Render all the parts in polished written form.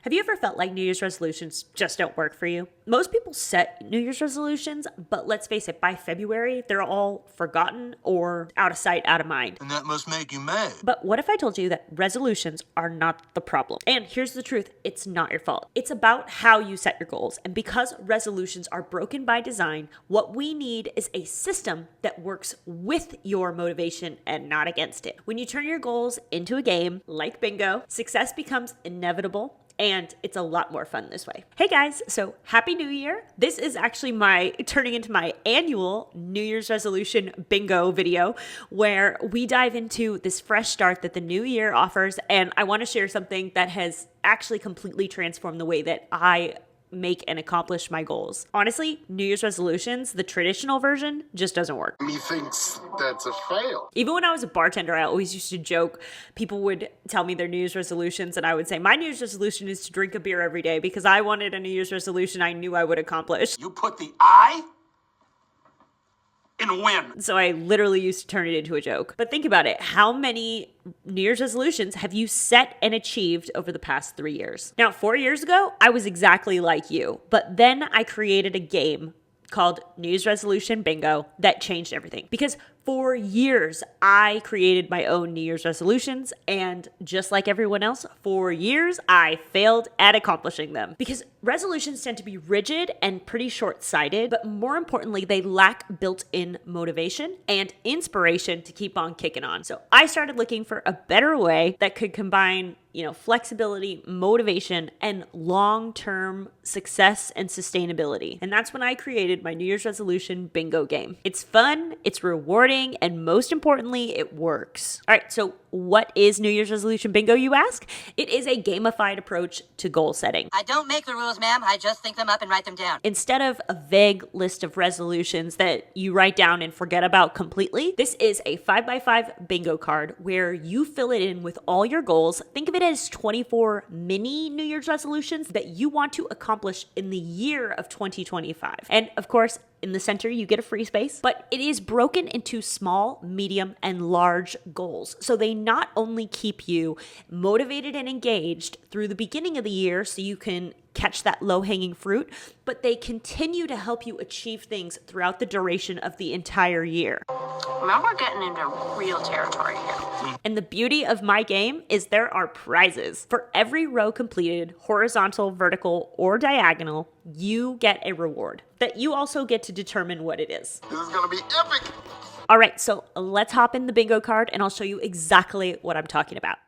Have you ever felt like New Year's resolutions just don't work for you? Most people set New Year's resolutions, but let's face it, by February, they're all forgotten or out of sight, out of mind. And that must make you mad. But what if I told you that resolutions are not the problem? And here's the truth, it's not your fault. It's about how you set your goals. And because resolutions are broken by design, what we need is a system that works with your motivation and not against it. When you turn your goals into a game, like bingo, success becomes inevitable. And it's a lot more fun this way. Hey guys, so Happy New Year. This is actually turning into my annual New Year's resolution bingo video where we dive into this fresh start that the new year offers. And I want to share something that has actually completely transformed the way that I make and accomplish my goals. Honestly, New Year's resolutions, the traditional version, just doesn't work. Methinks that's a fail. Even when I was a bartender, I always used to joke. People would tell me their New Year's resolutions, and I would say, my New Year's resolution is to drink a beer every day because I wanted a New Year's resolution I knew I would accomplish. You put the I in win. So I literally used to turn it into a joke. But think about it. How many New Year's resolutions have you set and achieved over the past 3 years? Now, 4 years ago, I was exactly like you. But then I created a game called New Year's Resolution Bingo that changed everything. Because for years, I created my own New Year's resolutions. And just like everyone else, for years, I failed at accomplishing them. Because resolutions tend to be rigid and pretty short-sighted. But more importantly, they lack built-in motivation and inspiration to keep on kicking on. So I started looking for a better way that could combine flexibility, motivation, and long-term success and sustainability. And that's when I created my New Year's resolution bingo game. It's fun, it's rewarding, and most importantly, it works. All right, so what is New Year's resolution bingo, you ask? It is a gamified approach to goal setting. I don't make the rules, ma'am. I just think them up and write them down. Instead of a vague list of resolutions that you write down and forget about completely, this is a 5x5 bingo card where you fill it in with all your goals. Think of it as 24 mini New Year's resolutions that you want to accomplish in the year of 2025. And of course, in the center, you get a free space, but it is broken into small, medium, and large goals. So they not only keep you motivated and engaged through the beginning of the year so you can catch that low-hanging fruit, but they continue to help you achieve things throughout the duration of the entire year. Now we're getting into real territory here. And the beauty of my game is there are prizes. For every row completed, horizontal, vertical, or diagonal, you get a reward that you also get to determine what it is. This is gonna be epic. All right, so let's hop in the bingo card and I'll show you exactly what I'm talking about.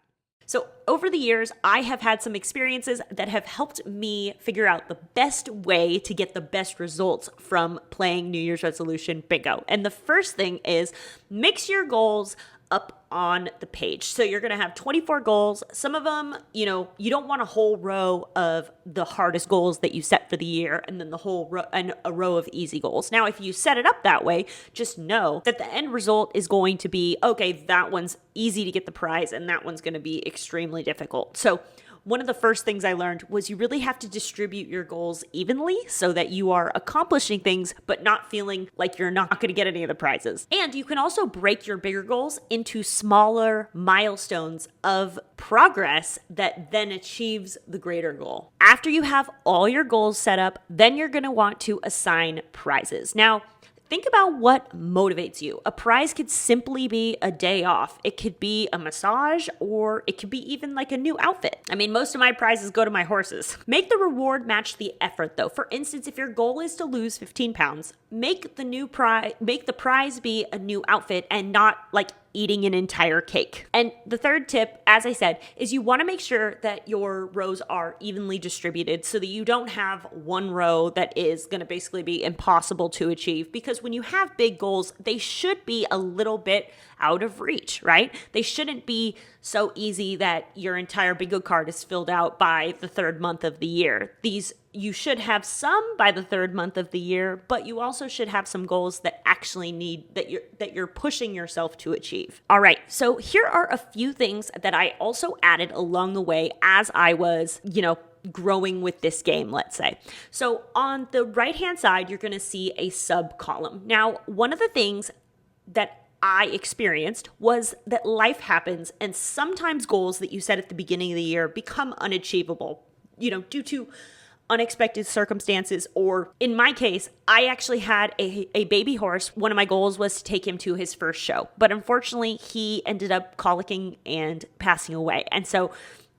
So over the years, I have had some experiences that have helped me figure out the best way to get the best results from playing New Year's resolution bingo. And the first thing is mix your goals up on the page. So you're going to have 24 goals. Some of them, you don't want a whole row of the hardest goals that you set for the year and then the whole row and a row of easy goals. Now, if you set it up that way, just know that the end result is going to be, okay, that one's easy to get the prize and that one's going to be extremely difficult. So one of the first things I learned was you really have to distribute your goals evenly so that you are accomplishing things, but not feeling like you're not going to get any of the prizes. And you can also break your bigger goals into smaller milestones of progress that then achieves the greater goal. After you have all your goals set up, then you're going to want to assign prizes. Now, think about what motivates you. A prize could simply be a day off. It could be a massage, or it could be even like a new outfit. I mean, most of my prizes go to my horses. Make the reward match the effort though. For instance, if your goal is to lose 15 pounds, make the prize be a new outfit and not like eating an entire cake. And the third tip, as I said, is you want to make sure that your rows are evenly distributed so that you don't have one row that is going to basically be impossible to achieve. Because when you have big goals, they should be a little bit out of reach, right? They shouldn't be so easy that your entire bingo card is filled out by the third month of the year. You should have some by the third month of the year, but you also should have some goals that actually need that you're pushing yourself to achieve. All right, so here are a few things that I also added along the way as I was, growing with this game, let's say. So on the right-hand side, you're going to see a sub column. Now, one of the things that I experienced was that life happens and sometimes goals that you set at the beginning of the year become unachievable. due to unexpected circumstances, or in my case, I actually had a baby horse. One of my goals was to take him to his first show, but unfortunately he ended up colicking and passing away. And so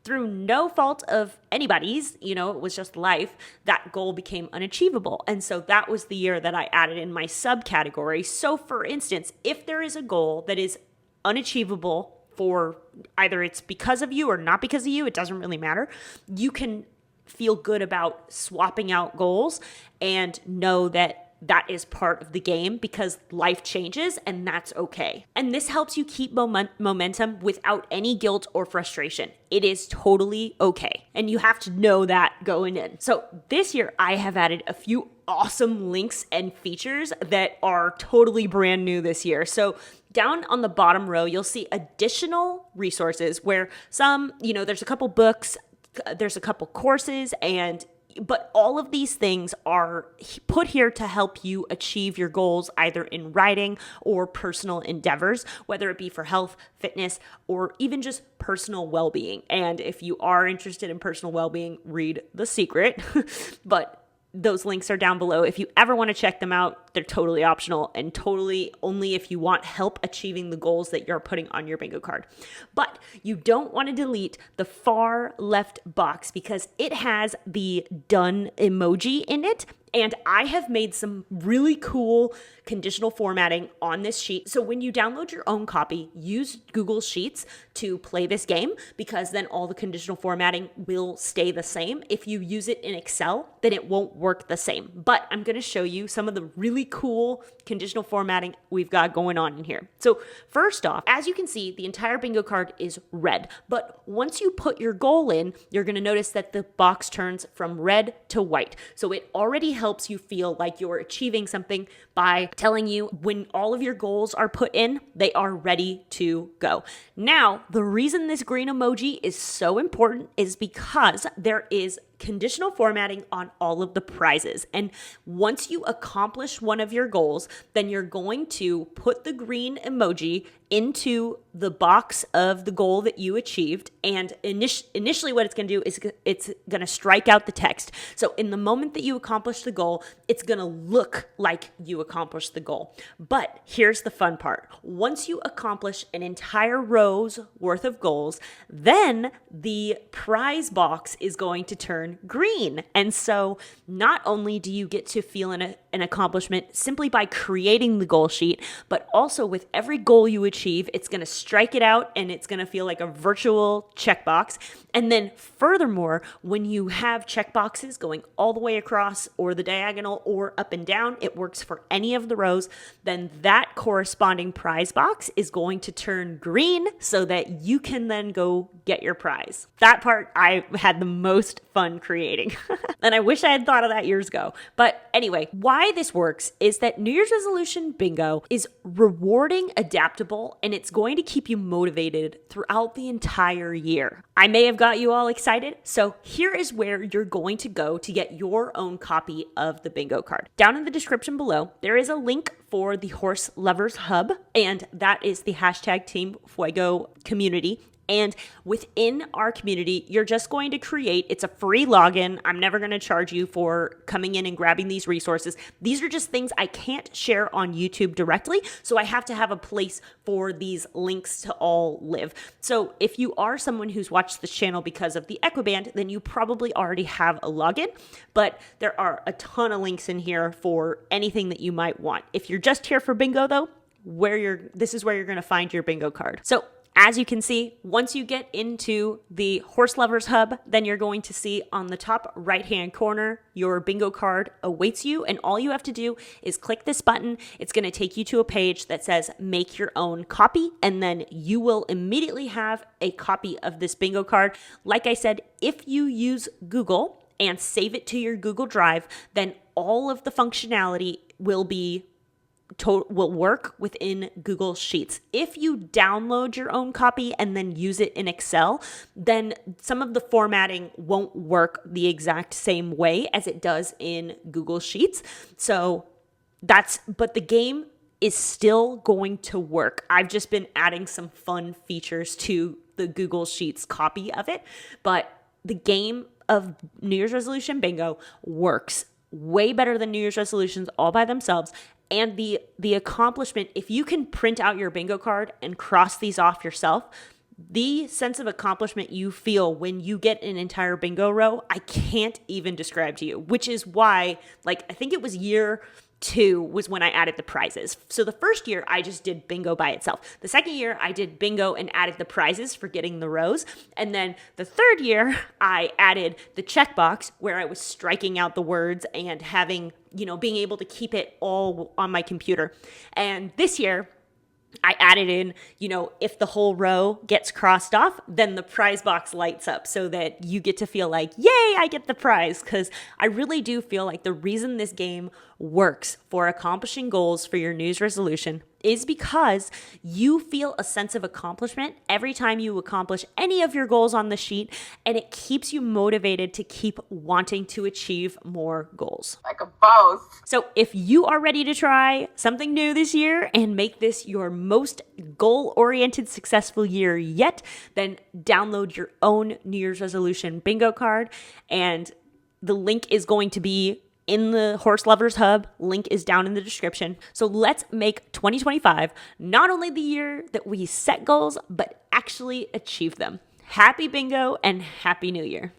through no fault of anybody's, it was just life, that goal became unachievable. And so that was the year that I added in my subcategory. So for instance, if there is a goal that is unachievable for either it's because of you or not because of you, it doesn't really matter. You can feel good about swapping out goals and know that that is part of the game because life changes and that's okay. And this helps you keep momentum without any guilt or frustration. It is totally okay. And you have to know that going in. So this year I have added a few awesome links and features that are totally brand new this year. So down on the bottom row, you'll see additional resources where there's a couple books, there's a couple courses, but all of these things are put here to help you achieve your goals either in writing or personal endeavors, whether it be for health, fitness, or even just personal well-being. And if you are interested in personal well-being, read The Secret. But those links are down below. If you ever want to check them out, they're totally optional and totally only if you want help achieving the goals that you're putting on your bingo card. But you don't want to delete the far left box because it has the done emoji in it. And I have made some really cool conditional formatting on this sheet. So when you download your own copy, use Google Sheets to play this game because then all the conditional formatting will stay the same. If you use it in Excel, then it won't work the same. But I'm going to show you some of the really cool conditional formatting we've got going on in here. So first off, as you can see, the entire bingo card is red. But once you put your goal in, you're going to notice that the box turns from red to white. So it already helps you feel like you're achieving something by telling you when all of your goals are put in, they are ready to go. Now, the reason this green emoji is so important is because there is conditional formatting on all of the prizes. And once you accomplish one of your goals, then you're going to put the green emoji into the box of the goal that you achieved. And initially what it's going to do is it's going to strike out the text. So in the moment that you accomplish the goal, it's going to look like you accomplished the goal. But here's the fun part. Once you accomplish an entire row's worth of goals, then the prize box is going to turn green. And so not only do you get to feel an accomplishment simply by creating the goal sheet, but also with every goal you achieve, it's going to strike it out and it's going to feel like a virtual checkbox. And then furthermore, when you have checkboxes going all the way across or the diagonal or up and down, it works for any of the rows, then that corresponding prize box is going to turn green so that you can then go get your prize. That part I had the most fun creating. And I wish I had thought of that years ago. But anyway, why this works is that New Year's resolution bingo is rewarding, adaptable, and it's going to keep you motivated throughout the entire year. I may have got you all excited, so here is where you're going to go to get your own copy of the bingo card. Down in the description below, there is a link for the Horse Lovers Hub, and that is the hashtag Team Fuego community. And within our community, you're just going to create, it's a free login. I'm never going to charge you for coming in and grabbing these resources. These are just things I can't share on YouTube directly, so I have to have a place for these links to all live. So if you are someone who's watched this channel because of the Equiband, then you probably already have a login, but there are a ton of links in here for anything that you might want. If you're just here for bingo though, this is where you're going to find your bingo card. So as you can see, once you get into the Horse Lovers Hub, then you're going to see on the top right-hand corner, your bingo card awaits you. And all you have to do is click this button. It's going to take you to a page that says make your own copy. And then you will immediately have a copy of this bingo card. Like I said, if you use Google and save it to your Google Drive, then all of the functionality will work within Google Sheets. If you download your own copy and then use it in Excel, then some of the formatting won't work the exact same way as it does in Google Sheets. But the game is still going to work. I've just been adding some fun features to the Google Sheets copy of it, but the game of New Year's resolution bingo works way better than New Year's resolutions all by themselves. And the accomplishment, if you can print out your bingo card and cross these off yourself, the sense of accomplishment you feel when you get an entire bingo row, I can't even describe to you, which is why, like, I think it was year 2 was when I added the prizes. So the first year I just did bingo by itself. The second year I did bingo and added the prizes for getting the rows. And then the third year I added the checkbox where I was striking out the words and having, being able to keep it all on my computer. And this year I added in, if the whole row gets crossed off, then the prize box lights up so that you get to feel like, yay, I get the prize. Because I really do feel like the reason this game works for accomplishing goals for your New Year's resolution is because you feel a sense of accomplishment every time you accomplish any of your goals on the sheet, and it keeps you motivated to keep wanting to achieve more goals. Like a both. So if you are ready to try something new this year and make this your most goal-oriented successful year yet, then download your own New Year's resolution bingo card, and the link is going to be in the Horse Lovers Hub. Link is down in the description. So let's make 2025 not only the year that we set goals, but actually achieve them. Happy bingo and happy new year.